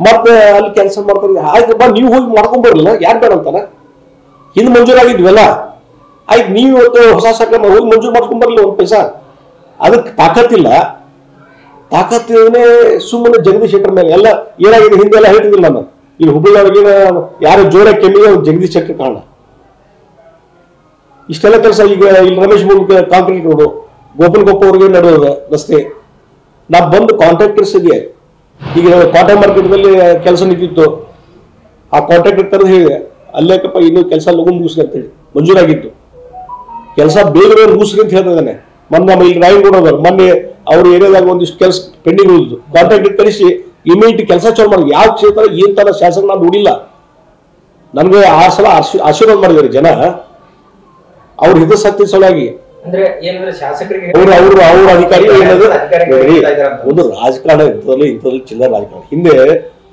ಮತ್ತೆ ಅಲ್ಲಿ ಕೆಲಸ ಮಾಡ್ತಾರೆ. ಆಯ್ತು ಬಾ ನೀವು ಹೋಗಿ ಮಾಡ್ಕೊಂಡ್ ಬರಲಿಲ್ಲ, ಯಾರು ಬೇಡ ಅಂತಾನ? ಹಿಂದೆ ಮಂಜೂರಾಗಿದ್ವಲ್ಲ, ಆಯ್ತು ನೀವು ಇವತ್ತು ಹೊಸ ಸರ್ಕಾರ ಹೋಗಿ ಮಂಜೂರು ಮಾಡ್ಕೊಂಡ್ ಬರಲಿಲ್ಲ ಒಂದು ಪೈಸಾ. ಅದಕ್ಕೆ ತಾಕತ್ತಿನೇ ಸುಮ್ಮನೆ ಜಗದೀಶ್ ಶೆಟ್ಟರ್ ಮೇಲೆ ಎಲ್ಲ ಏನಾಗಿದೆ ಹಿಂದೆ ಎಲ್ಲ ಹೇಳ್ತಿದ್ದಿಲ್ಲ ನಾನು. ಇಲ್ಲಿ ಹುಬ್ಬಳ್ಳಿಯವ್ರಿಗೆ ಯಾರು ಜೋರ ಕೆಮ್ಮಿಗೆ ಜಗದೀಶ್ ಶೆಟ್ಟರ್ ಕಾರಣ. ಇಷ್ಟೆಲ್ಲ ಕೆಲಸ ಈಗ ಇಲ್ಲಿ ರಮೇಶ್ ಮೂಲಕ ಕಾಂಕ್ರೀಟ್ ರೋಡು, ಗೋಪನಕೊಪ್ಪ ಅವ್ರಿಗೆ ನಡೆಯೋದ ರಸ್ತೆ. ನಾ ಬಂದು ಕಾಂಟ್ರಾಕ್ಟರ್ಸ್ ಇದೆ, ಈಗ ಕಾಟನ್ ಮಾರ್ಕೆಟ್ದಲ್ಲಿ ಕೆಲಸ ನಿಂತಿತ್ತು, ಆ ಕಾಂಟ್ರಾಕ್ಟರ್ ತರದು ಹೇಳಿದೆ ಅಲ್ಲೇಕಪ್ಪ ಇನ್ನೂ ಕೆಲಸ ಲಗು ಮುಗಿಸ್ರಿ ಅಂತೇಳಿ ಮಂಜೂರಾಗಿತ್ತು. ಕೆಲಸ ಬೇಗ ಮುಗಿಸ್ರಿ ಅಂತ ಹೇಳ್ತಿದ್ದಾನೆ. ಮೊನ್ನೆ ನಮ್ಮ ಇಲ್ಲಿ ರಾಯನ್ ಕೊಡೋದು ಮೊನ್ನೆ ಅವ್ರ ಏರಿಯಾದಾಗ ಒಂದಿಷ್ಟು ಕೆಲಸ ಪೆಂಡಿಂಗ್ ಉಳಿದು ಕಾಂಟ್ರಾಕ್ಟರ್ ಕಳಿಸಿ ಇಮಿಡಿಯೇಟ್ ಕೆಲಸ ಚಾಲು ಮಾಡಿ. ಯಾವ ಕ್ಷೇತ್ರ ಏನ್ ತರ ಶಾಸಕ ನಾನು ನೋಡಿಲ್ಲ. ನನ್ಗೆ 6 ಸಲ ಆಶೀರ್ವಾದ ಮಾಡಿದ್ದಾರೆ ಜನ ಅವ್ರ ಹಿತಾಸಕ್ತಿ ಸಲುವಾಗಿ. ಅವ್ರ ಅಧಿಕಾರಿ ಒಂದು ರಾಜಕಾರಣ ಇಂಥದ್ರಲ್ಲಿ ಚಿಲ್ಲರ ರಾಜಕಾರಣ. ಹಿಂದೆ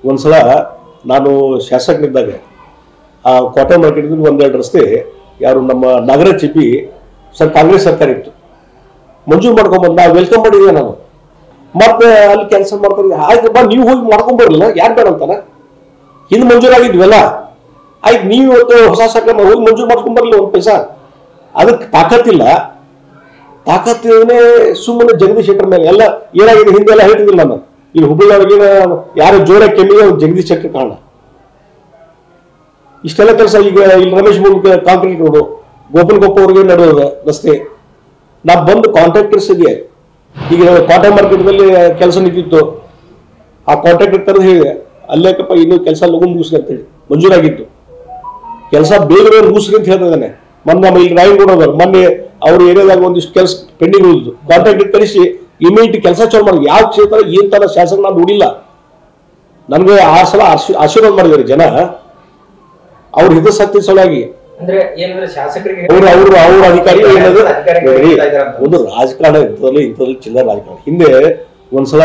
ಒಂದ್ಸಲ ನಾನು ಶಾಸಕನಿದ್ದಾಗ ಆ ಕಾಟನ್ ಮಾರ್ಕೆಟ್ ಒಂದೆರಡು ರಸ್ತೆ ಯಾರು ನಮ್ಮ ನಗರ ಚಿಪಿ ಕಾಂಗ್ರೆಸ್ ಸರ್ಕಾರ ಇತ್ತು, ಮಂಜೂರು ಮಾಡ್ಕೊಂಡ್ಬಂದು ನಾವು ವೆಲ್ಕಮ್ ಮಾಡಿದ್ವಿ ನಾನು. ಮತ್ತೆ ಅಲ್ಲಿ ಕೆಲಸ ಮಾಡ್ತಾರೆ. ಆಯ್ತು ಬಾ ನೀವು ಹೋಗಿ ಮಾಡ್ಕೊಂಡ್ ಬರಲಿಲ್ಲ, ಯಾರು ಬೇಡ ಅಂತಾನ? ಹಿಂದೆ ಮಂಜೂರಾಗಿದ್ವಲ್ಲ, ಆಯ್ತು ನೀವು ಇವತ್ತು ಹೊಸ ಸರ್ಕಾರ ಹೋಗಿ ಮಂಜೂರು ಮಾಡ್ಕೊಂಡ್ ಬರಲಿಲ್ಲ ಒಂದು ಪೈಸಾ. ಅದಕ್ಕೆ ತಾಕತ್ತಿನೇ ಸುಮ್ಮನೆ ಜಗದೀಶ್ ಶೆಟ್ಟರ್ ಮೇಲೆ ಎಲ್ಲ ಏನಾಗಿದೆ ಹಿಂದೆ ಎಲ್ಲ ಹೇಳ್ತಿದ್ದಿಲ್ಲ ನಾನು. ಇಲ್ಲಿ ಹುಬ್ಬಳ್ಳಿಯವ್ರಿಗೆ ಯಾರು ಜೋರ ಕೆಮ್ಮಿಗೆ ಜಗದೀಶ್ ಶೆಟ್ಟರ್ ಕಾರಣ. ಇಷ್ಟೆಲ್ಲ ಕೆಲಸ ಈಗ ಇಲ್ಲಿ ರಮೇಶ್ ಮೂಲಕ ಕಾಂಕ್ರೀಟ್ ರೋಡು, ಗೋಪನಕೊಪ್ಪ ಅವ್ರಿಗೆ ನಡೆಯೋದ ರಸ್ತೆ. ನಾ ಬಂದು ಕಾಂಟ್ರಾಕ್ಟರ್ಸ್ ಇದೆ, ಈಗ ಕಾಟನ್ ಮಾರ್ಕೆಟ್ದಲ್ಲಿ ಕೆಲಸ ನಿಂತಿತ್ತು, ಆ ಕಾಂಟ್ರಾಕ್ಟರ್ ತರದು ಹೇಳಿದೆ ಅಲ್ಲೇಕಪ್ಪ ಇನ್ನೂ ಕೆಲಸ ಲಗು ಮುಗಿಸ್ರಿ ಅಂತೇಳಿ ಮಂಜೂರಾಗಿತ್ತು. ಕೆಲಸ ಬೇಗ ಮುಗಿಸ್ರಿ ಅಂತ ಹೇಳ್ತಿದ್ದಾನೆ. ಮೊನ್ನೆ ನಮ್ಮ ಇಲ್ಲಿ ರಾಯನ್ ಕೊಡೋದು ಮೊನ್ನೆ ಅವ್ರ ಏರಿಯಾದಾಗ ಒಂದಿಷ್ಟು ಕೆಲಸ ಪೆಂಡಿಂಗ್ ಉಳಿದು ಕಾಂಟ್ರಾಕ್ಟರ್ ಕಳಿಸಿ ಇಮಿಡಿಯೇಟ್ ಕೆಲಸ ಚಾಲು ಮಾಡಿ. ಯಾವ ಕ್ಷೇತ್ರ ಏನ್ ತರ ಶಾಸಕ ನಾನು ನೋಡಿಲ್ಲ. ನನ್ಗೆ 6 ಸಲ ಆಶೀರ್ವಾದ ಮಾಡಿದ್ದಾರೆ ಜನ ಅವ್ರ ಹಿತಾಸಕ್ತಿ ಸಲುವಾಗಿ. ಅವ್ರ ಅಧಿಕಾರಿ ಒಂದು ರಾಜಕಾರಣ ಇಂಥದ್ರಲ್ಲಿ ಚಿಲ್ಲರ ರಾಜಕಾರಣ. ಹಿಂದೆ ಒಂದ್ಸಲ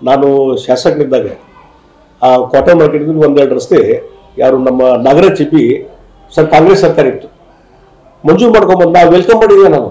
ನಾನು ಶಾಸಕನಿದ್ದಾಗ ಆ ಕಾಟನ್ ಮಾರ್ಕೆಟ್ ಒಂದೆರಡು ರಸ್ತೆ ಯಾರು ನಮ್ಮ ನಗರ ಚಿಪಿ ಕಾಂಗ್ರೆಸ್ ಸರ್ಕಾರ ಇತ್ತು, ಮಂಜೂರು ಮಾಡ್ಕೊಂಡ್ಬಂದು ನಾವು ವೆಲ್ಕಮ್ ಮಾಡಿದ್ವಿ ನಾನು.